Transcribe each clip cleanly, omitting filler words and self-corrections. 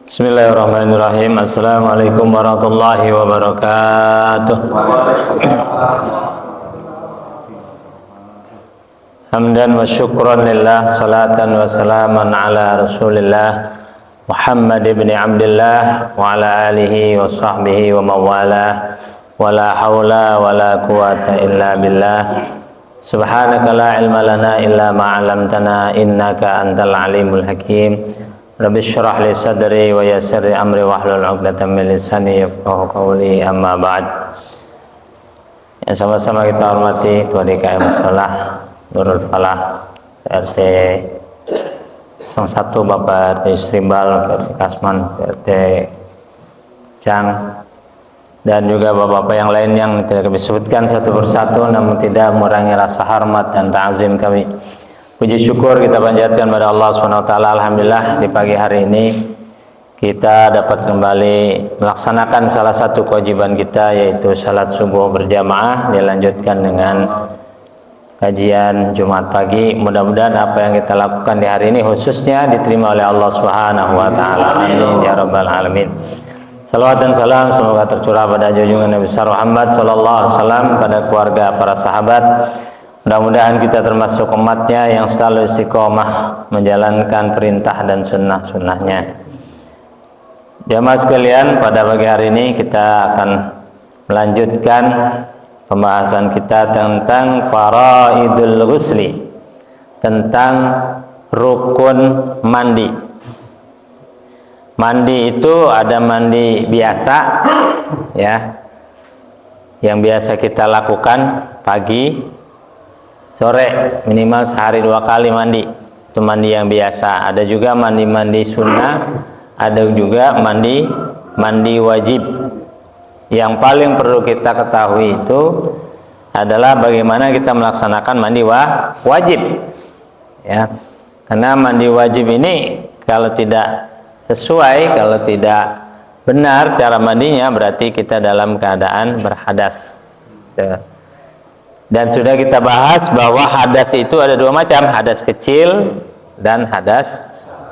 Bismillahirrahmanirrahim. Assalamualaikum warahmatullahi wabarakatuh. Hamdan wa syukran lillah, salatan wa salaman ala rasulillah Muhammad ibn Abdullah wa ala alihi wa sahbihi wa mawalah, wa la hawla wa la quwata illa billah. Subhanaka la ilma lana illa ma'alamtana innaka antal alimul hakim. Rabbi syrah li sadri wa yassir li amri wahlul 'uqdatam min lisani yafqahu qawli, amma ba'd. Yang sama-sama kita hormati Tuan DKM Shalah Nurul Falah PRT 01 Bapak RT Istrimbal, PRT Kasman, PRT Cang, dan juga bapak-bapak yang lain yang tidak kami sebutkan satu persatu, namun tidak mengurangi rasa hormat dan ta'zim kami. Puji syukur kita panjatkan pada Allah SWT. Alhamdulillah di pagi hari ini kita dapat kembali melaksanakan salah satu kewajiban kita, yaitu salat subuh berjamaah, dilanjutkan dengan kajian Jumat pagi. Mudah-mudahan apa yang kita lakukan di hari ini khususnya diterima oleh Allah SWT. Amin ya rabbal alamin. Salawat dan salam semoga tercurah pada junjungan Nabi besar Muhammad SAW, pada keluarga, para sahabat. Mudah-mudahan kita termasuk umatnya yang selalu istiqomah menjalankan perintah dan sunnah-sunnahnya. Jamaah sekalian, pada pagi hari ini kita akan melanjutkan pembahasan kita tentang faraidul ghusli, tentang rukun mandi. Mandi itu ada mandi biasa, ya, yang biasa kita lakukan pagi, sore, minimal sehari 2 kali mandi. Itu mandi yang biasa. Ada juga mandi-mandi sunnah, ada juga mandi wajib. Yang paling perlu kita ketahui itu adalah bagaimana kita melaksanakan mandi wajib, ya. Karena mandi wajib ini kalau tidak sesuai, kalau tidak benar cara mandinya, berarti kita dalam keadaan berhadas. Dan sudah kita bahas bahwa hadas itu ada 2 macam, hadas kecil dan hadas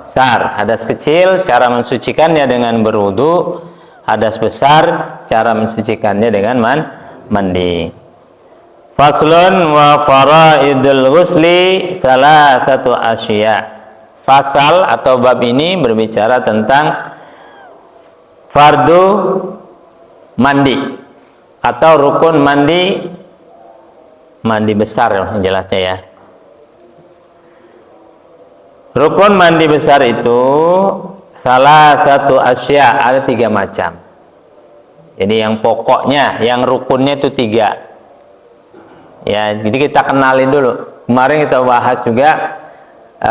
besar. Hadas kecil cara mensucikannya dengan berwudu, hadas besar cara mensucikannya dengan mandi. Faslun wa faraidul ghusli thalathatu asya. Fasal atau bab ini berbicara tentang fardu mandi atau rukun mandi besar jelasnya, ya. Rukun mandi besar itu salah satu asya, ada 3 macam. Jadi yang pokoknya, yang rukunnya itu 3. Ya, jadi kita kenalin dulu. Kemarin kita bahas juga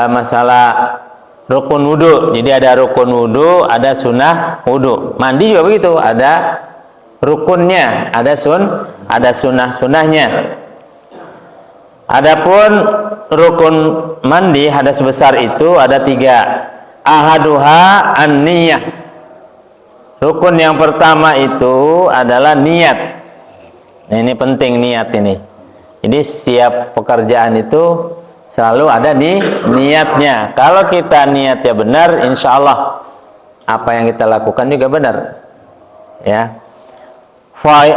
masalah rukun wudu. Jadi ada rukun wudu, ada sunnah wudu. Mandi juga begitu, ada rukunnya, ada sunnah-sunnahnya. Adapun rukun mandi hadas besar itu ada 3. Ahaduha an-niyah. Rukun yang pertama itu adalah niat. Nah, ini penting, niat ini. Jadi setiap pekerjaan itu selalu ada di niatnya. Kalau kita niatnya benar, insya Allah apa yang kita lakukan juga benar, ya.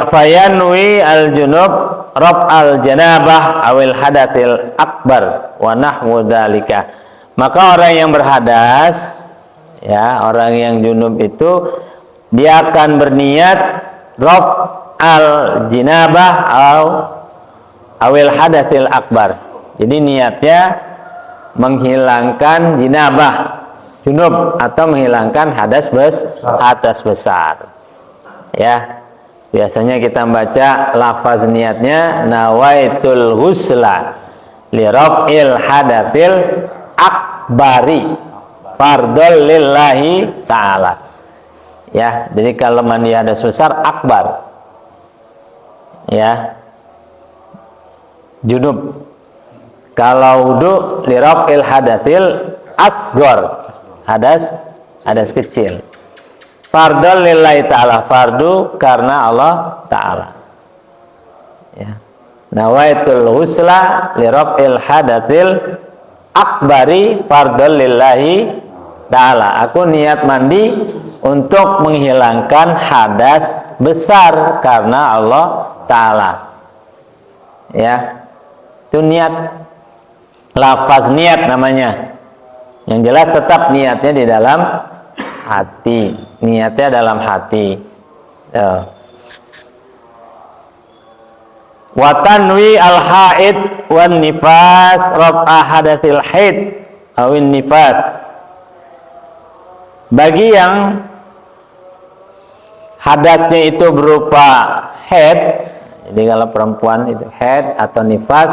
Fayanwi al-junub rab al-janabah awil hadatil akbar wa nahwu dzalika. Maka orang yang berhadas, ya, orang yang junub itu dia akan berniat rab al-janabah awil hadatil akbar. Jadi niatnya menghilangkan jinabah, junub, atau menghilangkan hadas besar, ya. Biasanya kita membaca lafaz niatnya nawaitul ghusla li raf'il hadatil akbari fardhol lillahi ta'ala. Ya, jadi kalau mandi hadas besar akbar, ya, junub. Kalau wudu li raf'il hadatil asghar, hadas kecil. Fardhol lillahi ta'ala, fardu karena Allah ta'ala, ya. Nawaitul ghusla li raf'il hadatil akbari fardhol lillahi ta'ala. Aku niat mandi untuk menghilangkan hadas besar karena Allah ta'ala. Ya, itu niat, lafaz niat namanya. Yang jelas tetap niatnya di dalam hati, niatnya dalam hati. Wa tanwi al-haid wan nifas raf'a hadatsil haid awin nifas. Bagi yang hadasnya itu berupa haid, jadi kalau perempuan itu haid atau nifas,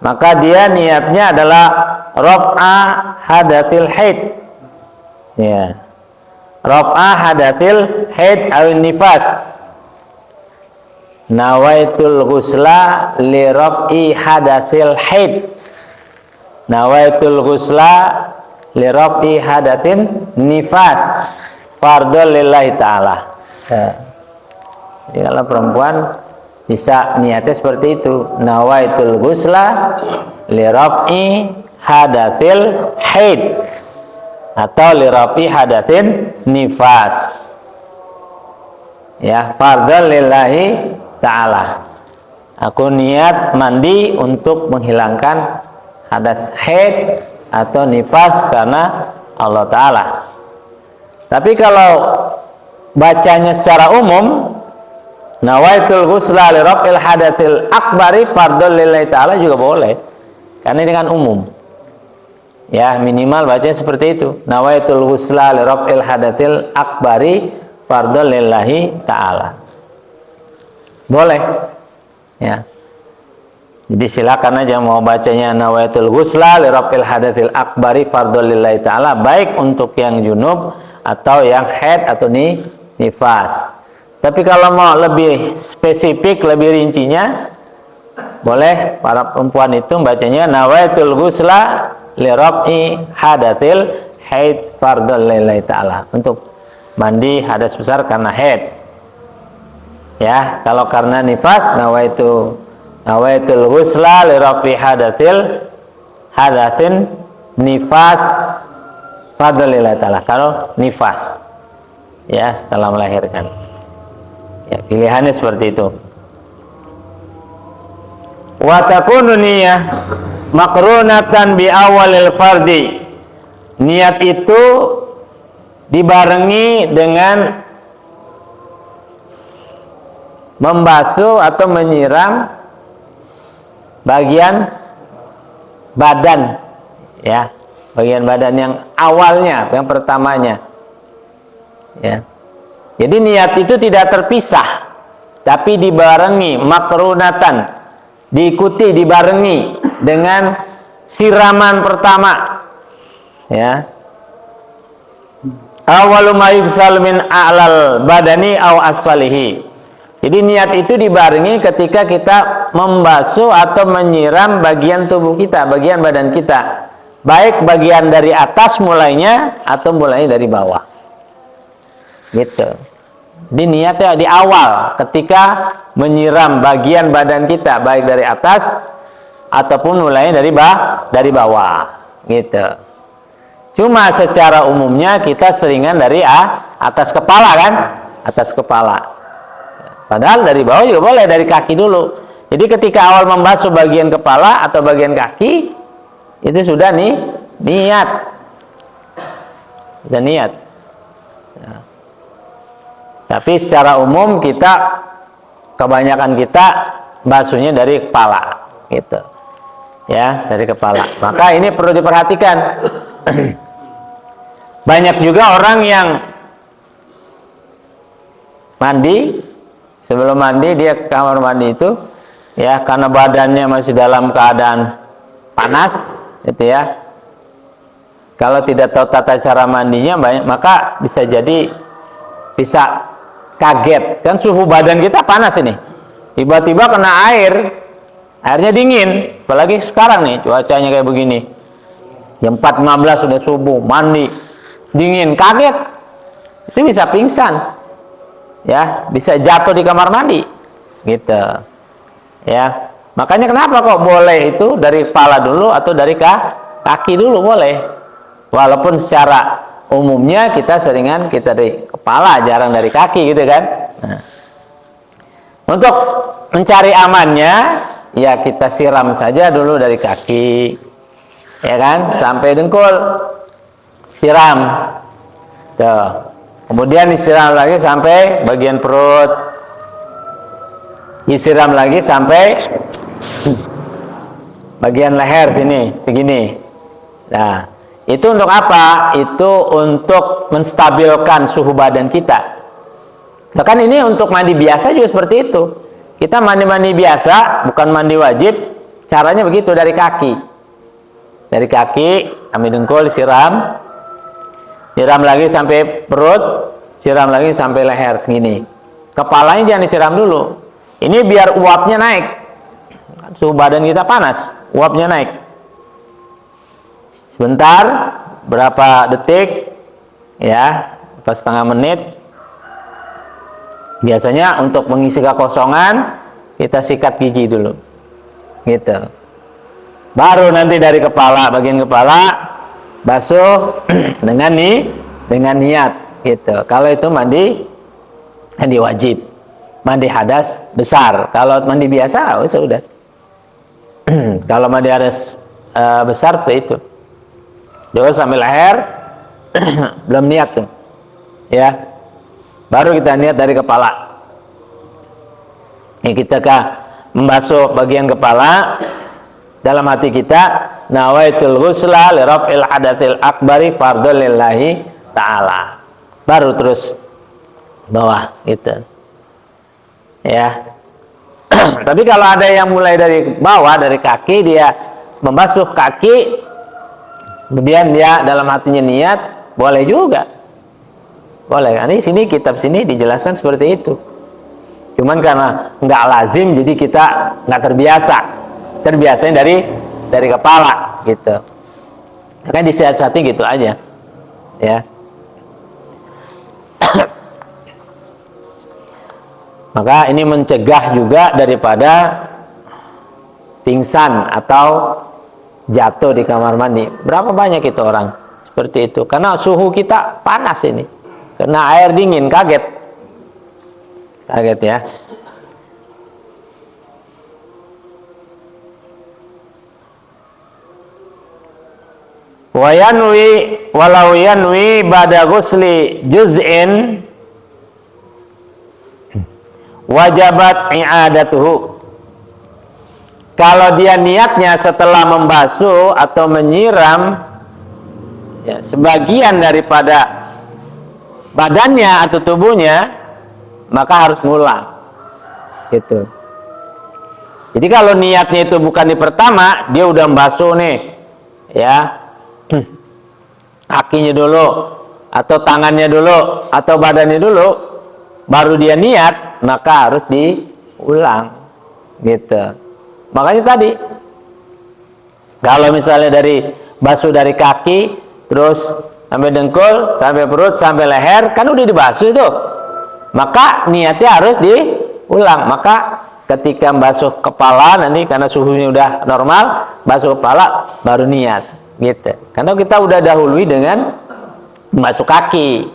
maka dia niatnya adalah raf'a hadatsil haid. Ya. Raf'a hadatsil haid awin nifas. Nawaitul ghusla li raf'i hadatsil haid. Nawaitul ghusla li raf'i hadatin nifas. Fardhu lillahi ta'ala. Ya. Jadi kalau perempuan bisa niatnya seperti itu. Nawaitul ghusla li raf'i hadatsil haid atau li raf'i hadatin nifas. Ya, fardhu lillahi ta'ala. Aku niat mandi untuk menghilangkan hadas haid atau nifas karena Allah ta'ala. Tapi kalau bacanya secara umum, nawaitul ghusla li raf'il hadatsil akbari fardhu lillahi ta'ala juga boleh. Karena ini kan umum. Ya, minimal bacanya seperti itu. Nawaitul ghusla li raf'il hadatsil akbari fardhu lillahi ta'ala. Boleh. Ya. Jadi silakan aja mau bacanya nawaitul ghusla li raf'il hadatsil akbari fardhu lillahi ta'ala, baik untuk yang junub atau yang haid atau nifas. Tapi kalau mau lebih spesifik, lebih rincinya, boleh para perempuan itu bacanya nawaitul ghusla li raf'i hadatsil haid fardhu lillahi ta'ala, untuk mandi hadas besar karena haid. Ya, kalau karena nifas nawaitul ghusla li raf'i hadatin nifas fardhu lillahi ta'ala. Kalau nifas, ya, setelah melahirkan. Ya, pilihannya seperti itu. Wa takunu niyyah maqrunatan bi awalil fardi. Niat itu dibarengi dengan membasuh atau menyiram bagian badan, ya, bagian badan yang awalnya, yang pertamanya, ya. Jadi niat itu tidak terpisah, tapi dibarengi, makrunatan, diikuti, dibarengi dengan siraman pertama, ya. Awalu ma yughsal min a'lal badani aw asfalihi. Jadi niat itu dibarengi ketika kita membasuh atau menyiram bagian tubuh kita, bagian badan kita, baik bagian dari atas mulainya atau mulainya dari bawah. Gitu. Jadi niatnya di awal ketika menyiram bagian badan kita, baik dari atas ataupun mulainya dari bawah. Gitu. Cuma secara umumnya kita seringan dari atas kepala, kan? Atas kepala. Padahal dari bawah juga boleh, dari kaki dulu. Jadi ketika awal membasuh bagian kepala atau bagian kaki, itu sudah niat. Sudah niat. Ya. Tapi secara umum kebanyakan kita basuhnya dari kepala, gitu. Ya, dari kepala. Maka ini perlu diperhatikan. Banyak juga orang yang mandi, sebelum mandi dia ke kamar mandi itu, ya, karena badannya masih dalam keadaan panas, gitu ya. Kalau tidak tahu tata cara mandinya, maka bisa jadi bisa kaget, kan suhu badan kita panas ini, tiba-tiba kena airnya dingin, apalagi sekarang nih cuacanya kayak begini, jam 4.15 sudah subuh, mandi dingin, kaget, itu bisa pingsan. Ya, bisa jatuh di kamar mandi, gitu. Ya, makanya kenapa kok boleh itu dari kepala dulu atau dari kaki dulu boleh, walaupun secara umumnya kita seringan kita dari kepala, jarang dari kaki gitu kan. Nah, untuk mencari amannya ya kita siram saja dulu dari kaki, ya kan, sampai dengkul, siram. Tuh. Kemudian disiram lagi sampai bagian perut, disiram lagi sampai bagian leher sini, segini. Nah, itu untuk apa? Itu untuk menstabilkan suhu badan kita. Bahkan ini untuk mandi biasa juga seperti itu. Kita mandi-mandi biasa, bukan mandi wajib, caranya begitu dari kaki. Dari kaki, ambil dengkul, siram lagi sampai perut, siram lagi sampai leher, segini. Kepalanya jangan disiram dulu. Ini biar uapnya naik. Suhu badan kita panas, uapnya naik. Sebentar, berapa detik, ya, setengah menit. Biasanya untuk mengisi kekosongan, kita sikat gigi dulu, gitu. Baru nanti dari kepala, bagian kepala, basuh dengan niat, gitu. Kalau itu mandi wajib, mandi hadas besar. Kalau mandi biasa, oh sudah. Kalau mandi hadas besar seperti itu. Dulu sampai leher, belum niat tuh, ya. Baru kita niat dari kepala. Ini kita membasuh bagian kepala, dalam hati kita, nawaitul ghusla li raf'il hadatsil akbari fardhul lillahi ta'ala. Baru terus bawah gitu. Ya. Tapi kalau ada yang mulai dari bawah, dari kaki, dia membasuh kaki, kemudian dia dalam hatinya niat, boleh juga. Boleh. Ini sini kitab sini dijelaskan seperti itu. Cuman karena nggak lazim, jadi kita nggak terbiasa. Terbiasanya dari kepala gitu. Makanya disihat-sihati gitu aja. Ya. Maka ini mencegah juga daripada pingsan atau jatuh di kamar mandi. Berapa banyak itu orang seperti itu? Karena suhu kita panas ini. Kena air dingin, kaget ya. Walau yanwi ba'da ghusli juz'in wajabat i'adatuhu. Kalau dia niatnya setelah membasuh atau menyiram ya, sebagian daripada badannya atau tubuhnya, maka harus ngulang gitu. Jadi kalau niatnya itu bukan di pertama, dia udah membasuh nih ya, kakinya dulu atau tangannya dulu atau badannya dulu, baru dia niat, maka harus diulang gitu. Makanya tadi kalau misalnya dari basuh dari kaki terus sampai dengkul, sampai perut, sampai leher, kan udah dibasuh itu, maka niatnya harus diulang. Maka ketika basuh kepala nanti karena suhunya udah normal, basuh kepala baru niat gitu. Karena kita udah dahului dengan membasuh kaki,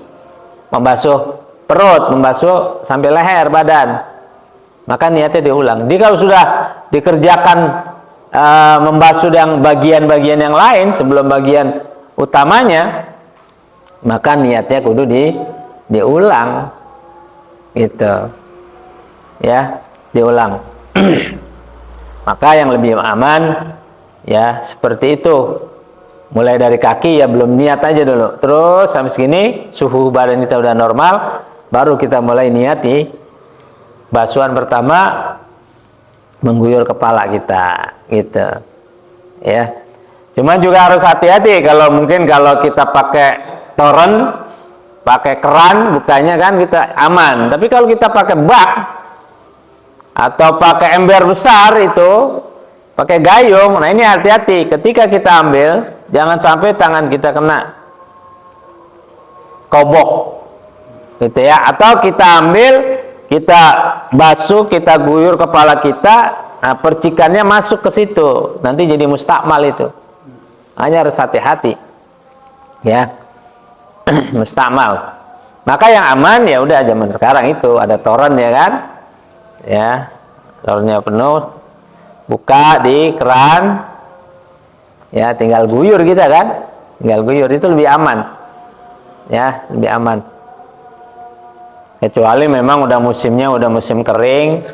membasuh perut, membasuh sampai leher badan, maka niatnya diulang. Jadi kalau sudah dikerjakan membasuh yang bagian-bagian yang lain sebelum bagian utamanya, maka niatnya kudu diulang gitu ya, diulang. Maka yang lebih aman ya seperti itu, mulai dari kaki ya belum niat aja dulu, terus sampai segini suhu badan kita udah normal, baru kita mulai niat di basuhan pertama, mengguyur kepala kita gitu ya. Cuma juga harus hati-hati, kalau mungkin kalau kita pakai toren, pakai keran bukanya kan kita aman. Tapi kalau kita pakai bak atau pakai ember besar itu, pakai gayung, nah ini hati-hati. Ketika kita ambil, jangan sampai tangan kita kena kobok gitu ya. Atau kita ambil, kita basuh, kita guyur kepala kita, nah percikannya masuk ke situ, nanti jadi mustakmal itu. Hanya harus hati-hati ya. mustakmal. Maka yang aman ya udah zaman sekarang itu ada toren ya kan, ya torennya penuh, buka di keran, ya tinggal guyur kita kan, tinggal guyur, itu lebih aman, ya lebih aman. Kecuali memang udah musimnya, udah musim kering,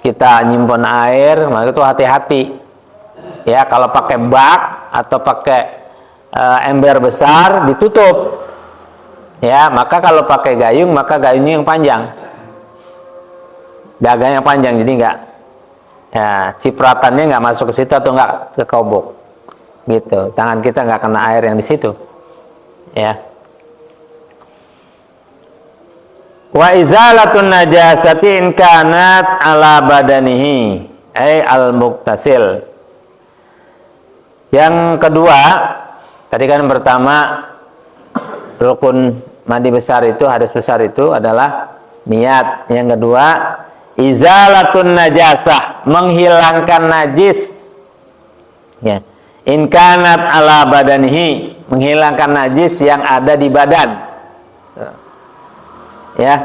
kita nyimpen air, maka itu hati-hati. Ya kalau pakai bak atau pakai ember besar ditutup. Ya maka kalau pakai gayung, maka gayungnya yang panjang, dagangnya panjang, jadi enggak, ya cipratannya nggak masuk ke situ atau nggak ke kobok, gitu. Tangan kita nggak kena air yang di situ. Ya. Wa izalatun najasati in kanat ala badanihi ay al-muktasil. Yang kedua, tadi kan pertama rukun mandi besar itu, hadas besar itu adalah niat. Yang kedua, izalatun najasah, menghilangkan najis. Ya. In kanat ala badanihi, menghilangkan najis yang ada di badan. Ya,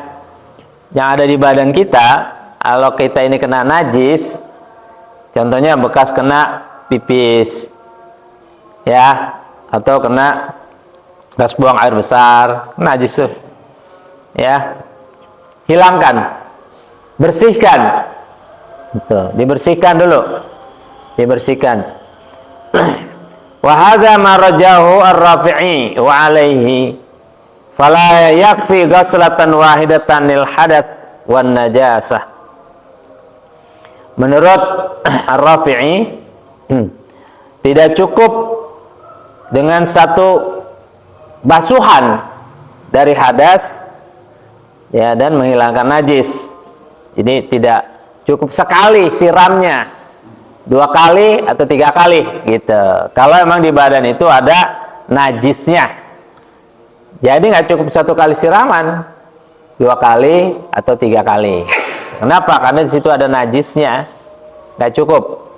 yang ada di badan kita, kalau kita ini kena najis, contohnya bekas kena pipis, ya, atau kena bekas buang air besar, najis tuh, ya, hilangkan, bersihkan, gitu. Dibersihkan dulu, dibersihkan. Wa hadza ma rajahu ar-Rafi'i wa alaihi fala yakfi ghaslatan wahidatan lil hadath wan najasah. Menurut Ar-Rafi'i, tidak cukup dengan satu basuhan dari hadas, ya, dan menghilangkan najis. Jadi tidak cukup sekali siramnya, 2 kali atau 3 kali gitu. Kalau emang di badan itu ada najisnya. Jadi nggak cukup 1 kali siraman, 2 kali atau 3 kali. Kenapa? Karena di situ ada najisnya, nggak cukup.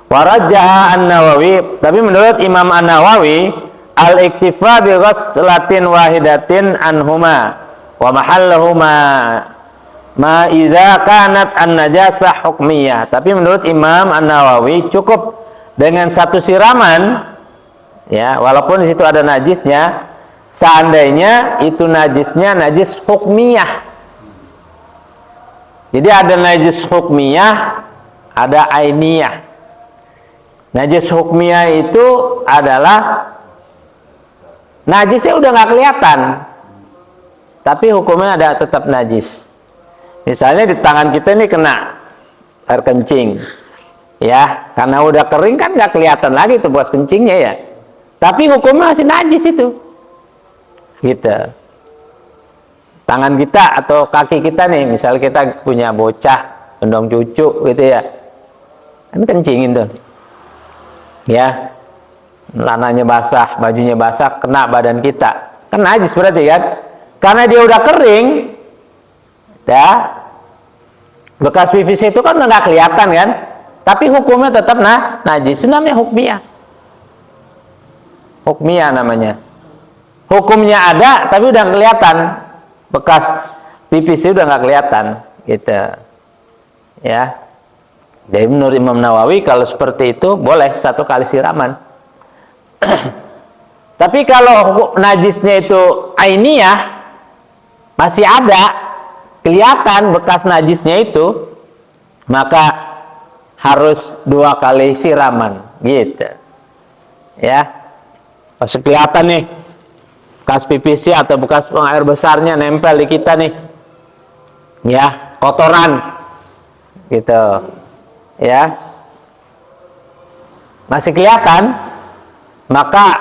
Warajah An-Nawawi, tapi menurut Imam An-Nawawi, al-iktifa bi ghaslatin wahidatin anhuma wa mahallahuma ma idza kanat an-najasah hukmiyah. Tapi menurut Imam An-Nawawi cukup dengan 1 siraman. Ya, walaupun di situ ada najisnya, seandainya itu najisnya najis hukmiyah. Jadi ada najis hukmiyah, ada ainiyah. Najis hukmiyah itu adalah najisnya udah nggak kelihatan, tapi hukumnya ada tetap najis. Misalnya di tangan kita ini kena air kencing, ya, karena udah kering kan nggak kelihatan lagi itu bekas kencingnya, ya. Tapi hukumnya masih najis itu, gitu. Tangan kita atau kaki kita nih, misalnya kita punya bocah, gendong cucu, gitu ya, kan kencingin tuh, ya, lananya basah, bajunya basah, kena badan kita, kan najis berarti kan? Karena dia udah kering, ya, bekas pipis itu kan udah nggak kelihatan kan? Tapi hukumnya tetap najis, itu namanya hukmiyah. Hukmiyah namanya. Hukumnya ada, tapi udah kelihatan. Bekas pipis udah nggak kelihatan, gitu. Ya. Jadi menurut Imam Nawawi kalau seperti itu boleh 1 kali siraman. Tapi kalau najisnya itu ainiyah, masih ada, kelihatan bekas najisnya itu, maka harus 2 kali siraman, gitu. Ya. Masih kelihatan nih bekas pipis atau bekas buang air besarnya nempel di kita nih, ya, kotoran, gitu, ya, masih kelihatan, maka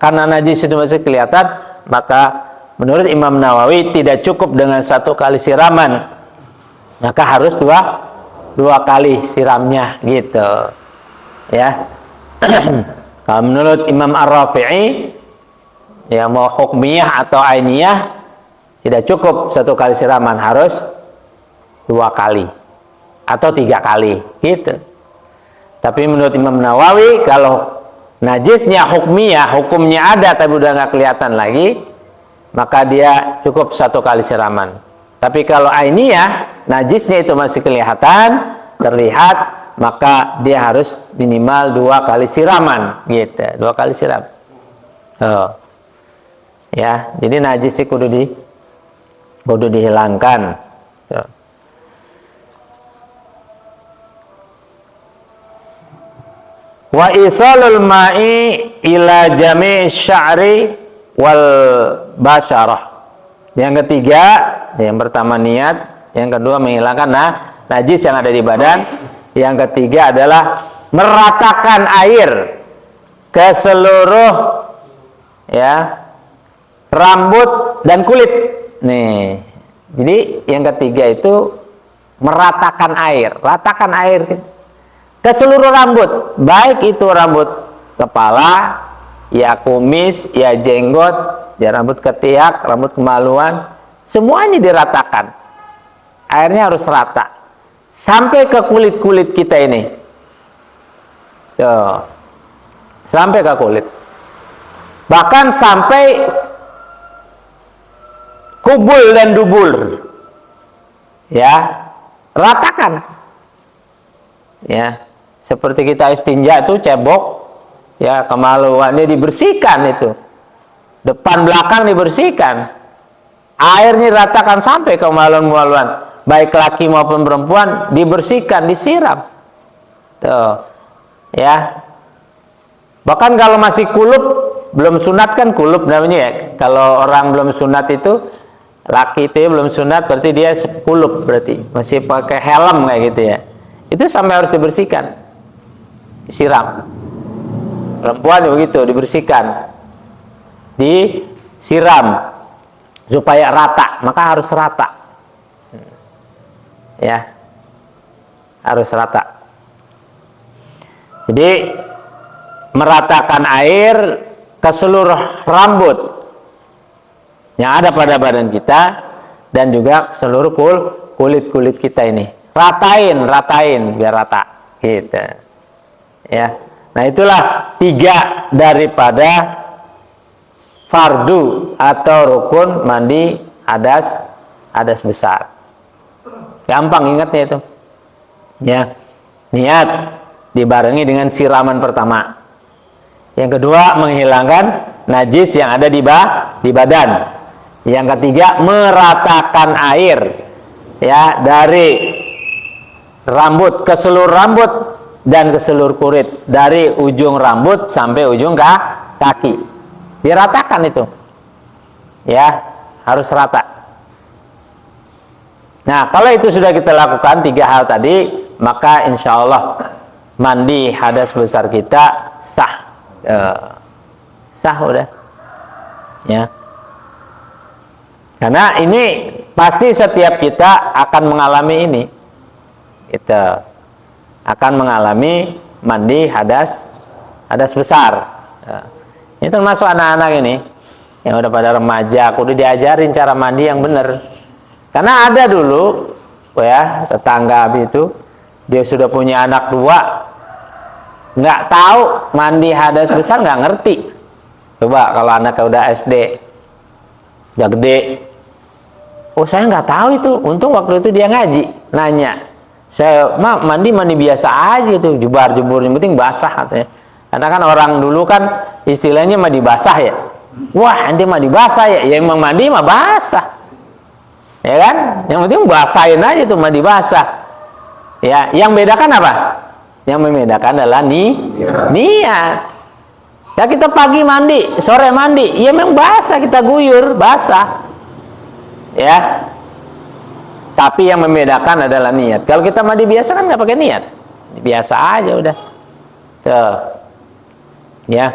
karena najis itu masih kelihatan, maka menurut Imam Nawawi tidak cukup dengan 1 kali siraman, maka harus dua kali siramnya, gitu, ya. Kalau menurut Imam Ar-Rafi'i, ya, mau hukmiyah atau ainiyah tidak cukup 1 kali siraman, harus 2 kali atau 3 kali, gitu. Tapi menurut Imam Nawawi, kalau najisnya hukmiyah, hukumnya ada tapi udah nggak kelihatan lagi, maka dia cukup 1 kali siraman. Tapi kalau ainiyah, najisnya itu masih kelihatan, terlihat, maka dia harus minimal 2 kali siraman, gitu. 2 kali siram. Oh. Ya, jadi najis itu kudu dihilangkan. Oh. Wa isalul ma'i ila jami' sya'ri wal basyarah. Yang ketiga, yang pertama niat, yang kedua menghilangkan najis yang ada di badan, yang ketiga adalah meratakan air ke seluruh ya rambut dan kulit. Nih. Jadi yang ketiga itu meratakan air, ratakan air ke seluruh rambut, baik itu rambut kepala, ya kumis, ya jenggot, ya rambut ketiak, rambut kemaluan, semuanya diratakan. Airnya harus rata sampai ke kulit-kulit kita ini. Tuh. Sampai ke kulit. Bahkan sampai kubul dan dubul. Ya, ratakan. Ya, seperti kita istinja itu cebok, ya kemaluannya dibersihkan itu, depan belakang dibersihkan, airnya ratakan sampai ke kemaluan-kemaluan, baik laki maupun perempuan dibersihkan, disiram. Tuh, ya. Bahkan kalau masih kulup, belum sunat kan kulup namanya ya. Kalau orang belum sunat itu, laki itu ya belum sunat, berarti dia kulup, berarti masih pakai helm kayak gitu ya. Itu sampai harus dibersihkan, siram. Perempuan begitu, dibersihkan, disiram supaya rata, maka harus rata. Ya, harus rata. Jadi meratakan air ke seluruh rambut yang ada pada badan kita dan juga seluruh kulit-kulit kita ini. Ratain biar rata gitu ya. Nah itulah 3 daripada fardu atau rukun mandi hadas besar. Gampang ingatnya itu ya. Niat dibarengi dengan siraman pertama, yang kedua menghilangkan najis yang ada di badan, yang ketiga meratakan air ya dari rambut ke seluruh rambut dan ke seluruh kulit, dari ujung rambut sampai ujung kaki, diratakan itu ya, harus rata. Nah kalau itu sudah kita lakukan 3 hal tadi, maka insya Allah mandi hadas besar kita sah. Sah udah ya, karena ini pasti setiap kita akan mengalami ini. Kita akan mengalami mandi hadas besar. Ini termasuk anak-anak ini yang udah pada remaja, udah diajarin cara mandi yang benar. Karena ada dulu ya tetangga itu, dia sudah punya anak 2, nggak tahu mandi hadas besar, nggak ngerti. Coba kalau anaknya udah SD, udah gede, oh saya nggak tahu itu. Untung waktu itu dia ngaji, nanya. Saya mandi biasa aja tuh, jemur yang penting basah katanya. Karena kan orang dulu kan istilahnya mandi basah ya. Wah, nanti mandi basah ya. Ya emang mandi mah basah. Ya kan? Yang penting basahin aja tuh, mandi basah. Ya, yang bedakan apa? Yang membedakan adalah niat. Ya kita pagi mandi, sore mandi, ya memang basah, kita guyur, basah. Ya. Tapi yang membedakan adalah niat. Kalau kita mandi biasa kan nggak pakai niat, biasa aja udah. Tuh, ya.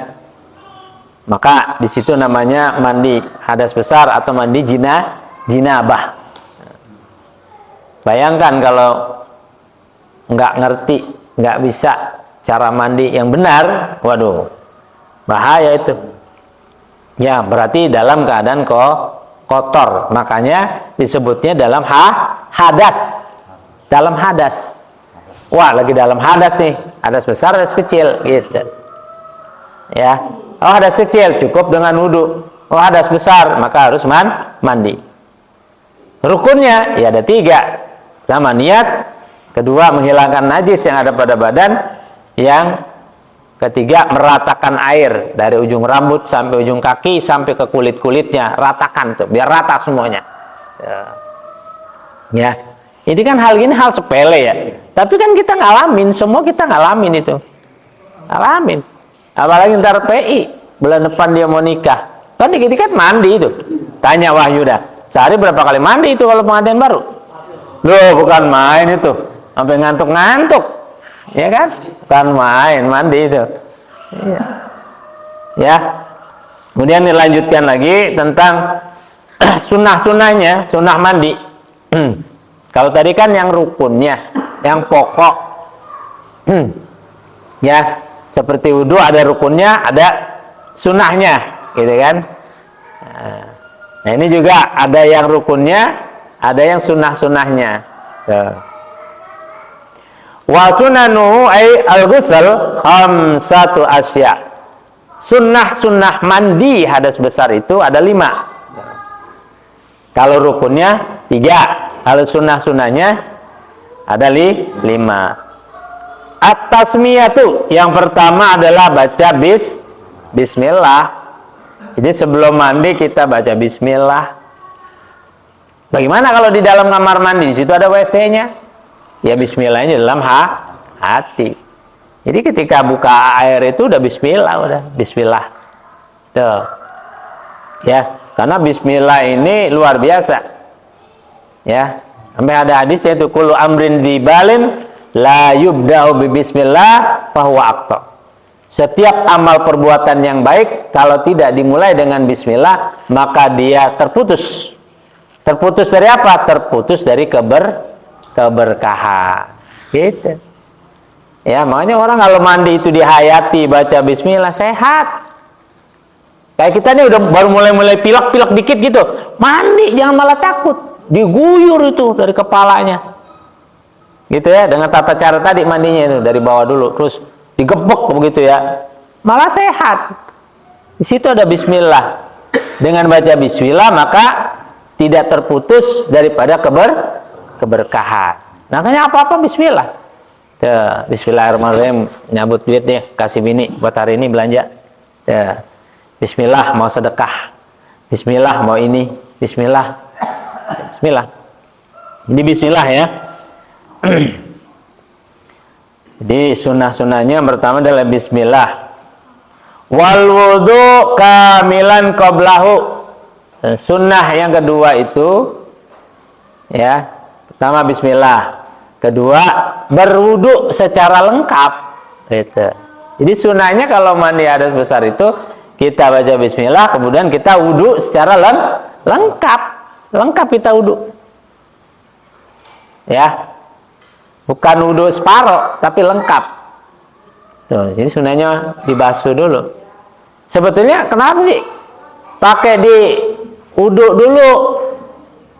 Maka di situ namanya mandi hadas besar atau mandi jinabah. Bayangkan kalau nggak ngerti, nggak bisa cara mandi yang benar, waduh, bahaya itu. Ya berarti dalam keadaan kotor, makanya disebutnya dalam hadas. Dalam hadas. Wah, lagi dalam hadas nih, hadas besar, hadas kecil gitu. Ya. Oh, hadas kecil cukup dengan wudu. Oh, hadas besar maka harus mandi. Rukunnya ya ada 3. Pertama niat, kedua menghilangkan najis yang ada pada badan, yang ketiga meratakan air dari ujung rambut sampai ujung kaki sampai ke kulit-kulitnya, ratakan tuh biar rata semuanya. Ya. Ini kan hal sepele ya. Tapi kan kita ngalamin, semua kita ngalamin itu. Ngalamin. Apalagi ntar PI bulan depan dia mau nikah. Kan dikit-dikit mandi itu. Tanya Wahyu dah. Sehari berapa kali mandi itu kalau pengantin baru? Loh, bukan main itu. Sampai ngantuk-ngantuk. Ya kan? Bukan main, mandi itu. Iya. Ya. Kemudian dilanjutkan lagi tentang sunnah-sunnahnya, sunnah mandi. Kalau tadi kan yang rukunnya, yang pokok. Ya, seperti wudhu ada rukunnya, ada sunnahnya, gitu kan? Nah, ini juga ada yang rukunnya, ada yang sunnah-sunnahnya. Wa sunanu ay al-ghusl khamsatu asya. Sunnah-sunnah mandi hadas besar itu ada 5. Kalau rukunnya 3. Kalau sunnah-sunnahnya ada 5. At-tasmiyatu, yang pertama adalah baca bismillah. Jadi sebelum mandi kita baca bismillah. Bagaimana kalau di dalam kamar mandi, di situ ada WC-nya? Ya bismillahnya dalam hati. Jadi ketika buka air itu udah bismillah. Tuh. Ya, karena bismillah ini luar biasa. Ya, sampai ada hadisnya itu kullu amrin dibalin la yubda'u bi bismillah fahuwa aqta. Setiap amal perbuatan yang baik kalau tidak dimulai dengan bismillah maka dia terputus. Terputus dari apa? Terputus dari keberkahan. Gitu. Ya, makanya orang kalau mandi itu dihayati baca bismillah sehat. Kayak kita nih udah baru mulai pilek-pilek dikit gitu. Mandi jangan malah takut. Diguyur itu dari kepalanya, gitu ya, dengan tata cara tadi mandinya itu dari bawah dulu, terus digebek begitu ya, malah sehat. Di situ ada bismillah. Dengan baca bismillah maka tidak terputus daripada keberkahan. Makanya apa-apa bismillah. Tuh, bismillahirrahmanirrahim, nyabut duit deh, kasih bini buat hari ini belanja. Tuh, bismillah mau sedekah, bismillah mau ini, bismillah. Ini bismillah ya. Jadi sunnah-sunnahnya yang pertama adalah bismillah. Wal wudu kamilan qablahu. Sunnah yang kedua itu ya, pertama bismillah, kedua berwudu secara lengkap. Gitu. Jadi sunnahnya kalau mandi hadas besar itu kita baca bismillah, kemudian kita wudu secara lengkap. Lengkap kita wudu. Ya. Bukan wudu separoh, tapi lengkap. Tuh, jadi sunahnya dibasuh dulu. Sebetulnya kenapa sih pakai di wudu dulu?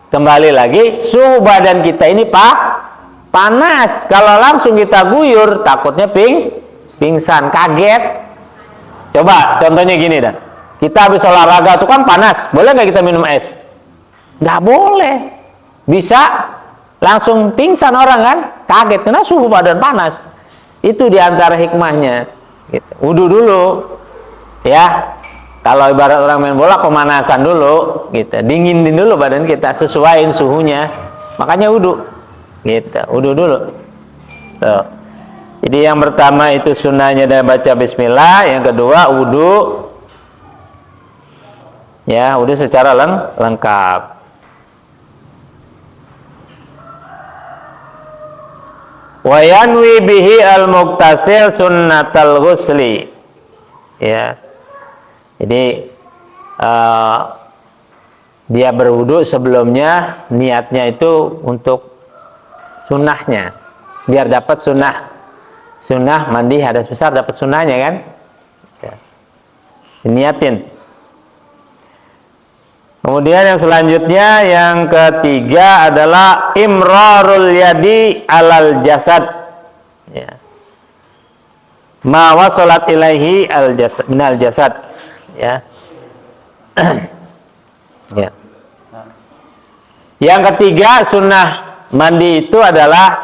Kembali lagi, suhu badan kita ini panas. Kalau langsung kita guyur, takutnya pingsan, kaget. Coba contohnya gini dah. Kita habis olahraga itu kan panas. Boleh nggak kita minum es? Nggak boleh. Bisa langsung pingsan orang kan, kaget karena suhu badan panas. Itu diantara hikmahnya. Gitu. Wudu dulu, ya. Kalau ibarat orang main bola, pemanasan dulu, gitu. Dinginin dulu badan kita, sesuaiin suhunya. Makanya wudu, gitu. Wudu dulu. Tuh. Jadi yang pertama itu sunnahnya dan baca bismillah, yang kedua wudu, ya, wudu secara lengkap. Wa yanwi bihi al-muqtasil sunnatal ghusli. Ya. Jadi dia berwudu sebelumnya niatnya itu untuk sunnahnya, biar dapat sunnah mandi hadas besar, dapat sunnahnya kan. Ya. Niatin. Kemudian yang selanjutnya yang ketiga adalah imrarul yadi alal jasad. Ya. ma wasalat ilaihi al jasad minal jasad, ya. Ya. Yang ketiga, sunnah mandi itu adalah,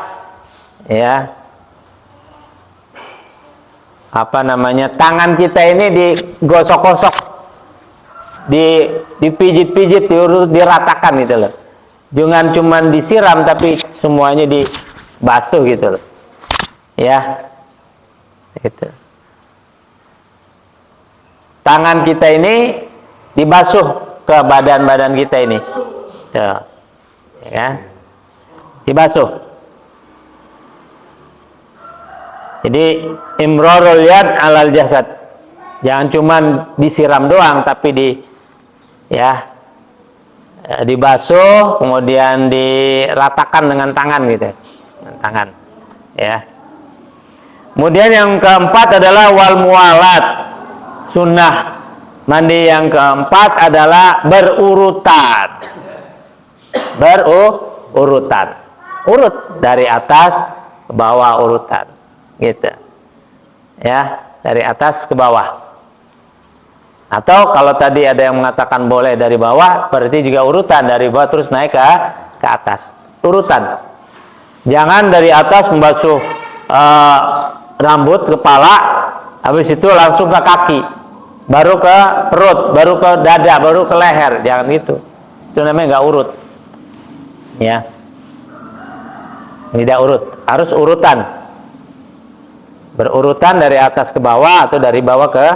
ya, apa namanya, tangan kita ini digosok-gosok, dipijit-pijit, diratakan gitu loh. Jangan cuman disiram tapi semuanya dibasuh gitu loh. Ya. Gitu. Tangan kita ini dibasuh ke badan-badan kita ini. Tuh. Ya kan? Dibasuh. Jadi imrarul yad alal jasad. Jangan cuman disiram doang tapi dibasuh, kemudian diratakan dengan tangan gitu. Dengan tangan. Ya. Kemudian yang keempat adalah wal muwalat. Sunnah mandi yang keempat adalah berurutan. Berurutan. Urut dari atas ke bawah, urutan. Gitu. Ya, dari atas ke bawah. Atau kalau tadi ada yang mengatakan boleh dari bawah, berarti juga urutan dari bawah terus naik ke atas. Urutan. Jangan dari atas membasuh rambut, kepala, habis itu langsung ke kaki, baru ke perut, baru ke dada, baru ke leher. Jangan gitu. Itu namanya nggak urut. Ya. Tidak urut. Harus urutan. Berurutan dari atas ke bawah atau dari bawah ke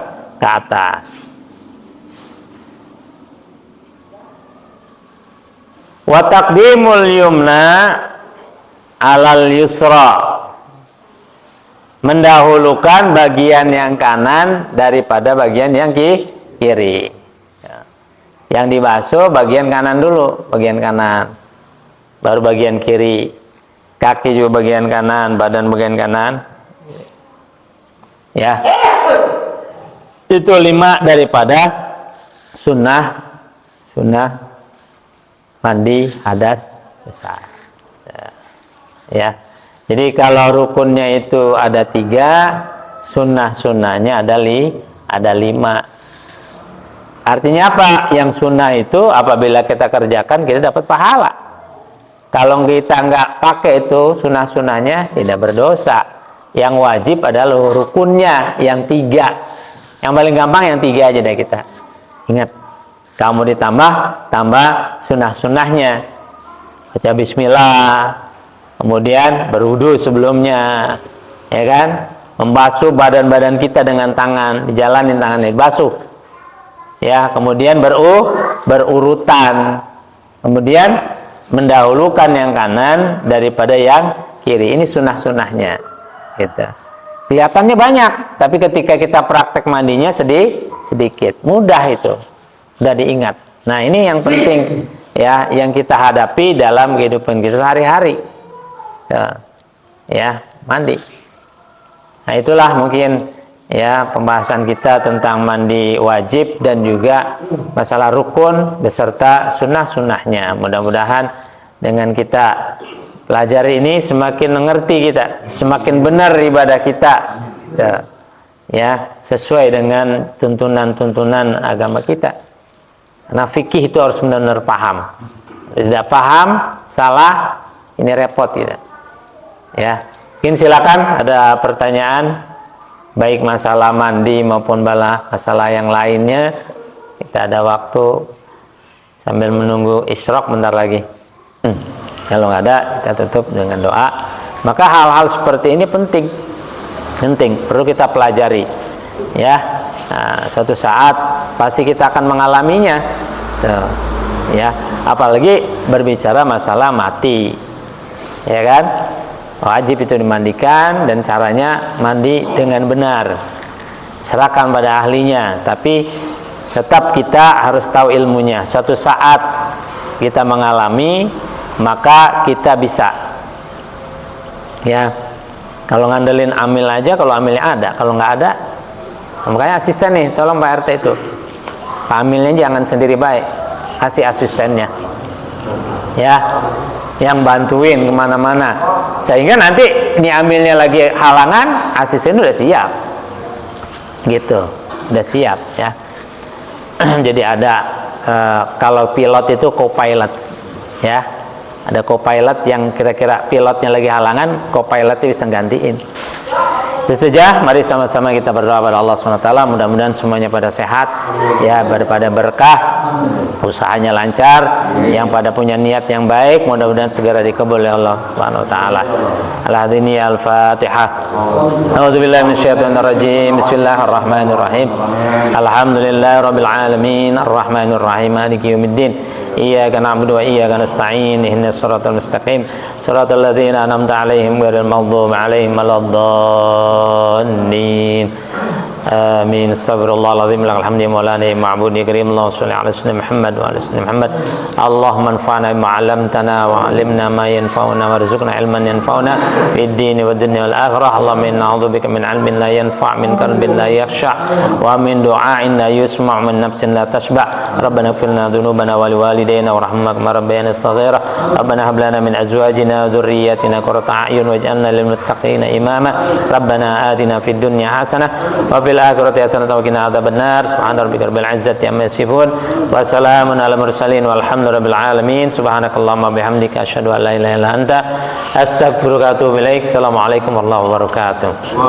atas. Wa taqdimul yumna alal yusra. Mendahulukan bagian yang kanan daripada bagian yang kiri. Yang dibasuh bagian kanan dulu, bagian kanan. Baru bagian kiri. Kaki juga bagian kanan, badan bagian kanan. Ya. Itu 5 daripada sunnah mandi hadas besar. Ya. Jadi kalau rukunnya itu ada 3, sunnahnya ada 5. Artinya apa? Yang sunnah itu apabila kita kerjakan kita dapat pahala. Kalau kita nggak pakai itu sunnahnya tidak berdosa. Yang wajib adalah rukunnya yang 3. Yang paling gampang yang 3 aja deh kita. Ingat, kamu tambah sunnahnya. Baca bismillah. Kemudian berwudu sebelumnya, ya kan? Membasuh badan-badan kita dengan tangan, dijalanin tangannya, basuh. Ya, kemudian berurutan. Kemudian mendahulukan yang kanan daripada yang kiri. Ini sunnahnya. Gitu. Kelihatannya banyak, tapi ketika kita praktek mandinya sedikit. Mudah itu. Sudah diingat. Nah, ini yang penting ya, yang kita hadapi dalam kehidupan kita sehari-hari. Ya, mandi. Nah, itulah mungkin ya pembahasan kita tentang mandi wajib dan juga masalah rukun beserta sunnahnya. Mudah-mudahan dengan kita pelajari ini semakin mengerti kita, semakin benar ibadah kita, ya, sesuai dengan tuntunan-tuntunan agama kita. Karena fikih itu harus benar-benar paham. Tidak paham, salah, ini repot kita. Ya, mungkin silakan ada pertanyaan baik masalah mandi maupun masalah yang lainnya. Kita ada waktu sambil menunggu isyraq bentar lagi. Kalau nggak ada, kita tutup dengan doa. Maka hal-hal seperti ini penting, perlu kita pelajari. Ya, nah, suatu saat pasti kita akan mengalaminya. Tuh, ya, apalagi berbicara masalah mati, ya kan? Wajib itu dimandikan dan caranya mandi dengan benar. Serahkan pada ahlinya, tapi tetap kita harus tahu ilmunya. Suatu saat kita mengalami, maka kita bisa. Ya, kalau ngandelin amil aja, kalau amilnya ada, kalau nggak ada, makanya asisten nih, tolong Pak RT itu, Pak amilnya jangan sendiri baik, kasih asistennya. Ya, yang bantuin kemana-mana, sehingga nanti ini amilnya lagi halangan, asisten udah siap. gitu, udah siap ya. Jadi ada kalau pilot itu co-pilot ya, ada co-pilot yang kira-kira pilotnya lagi halangan, co-pilot itu bisa gantiin. Itu saja, mari sama-sama kita berdoa pada Allah SWT, mudah-mudahan semuanya pada sehat ya, pada berkah, usahanya lancar, yang pada punya niat yang baik mudah-mudahan segera dikabul oleh Allah Subhanahu wa taala. Al-hadini al-Fatihah. A'udzubillahi minasyaitonir rajim. Bismillahirrahmanirrahim. Alhamdulillahirabbil alamin, arrahmanir rahim, maliki yaumiddin. Iyyaka na'budu wa iyyaka nasta'in. Ihdinas siratal mustaqim. Siratal ladzina an'amta 'alaihim ghairil maghdubi 'alaihim waladdallin. Amin. Astaghfirullahaladzim. Lakal hamdi maulana ma'budi karim. Allahumma shalli ala sayyidina Muhammad wa ala sayyidina Muhammad. Allahumma anfa'na bima 'allamtana wa 'allimna ma yanfa'una warzuqna ilman yanfa'una fid dini wad dunya wal akhirah. Allahumma inna a'udzubika min 'ilmin la yanfa', min qalbin la yakhsha', wa min du'ain la yusma', min nafsin la tashba'. Rabbana ighfir lana dhunubana wa liwalidayna warhamna kama rabbayana shaghira. Rabbana hab lana min azwajina wa dhurriyyatina qurrata a'yun waj'alna lil muttaqina imama. Rabbana atina fid dunya hasanah wa fil akhirati hasanatan wa qina adzabannar. Subhana rabbika rabbil izzati amma yasifun wa salamun alal mursalin walhamdulillahi rabbil alamin. Subhanakallahumma bihamdika asyhadu an la ilaha illa anta astaghfiruka wa atubu ilaik. Assalamualaikum warahmatullahi wabarakatuh.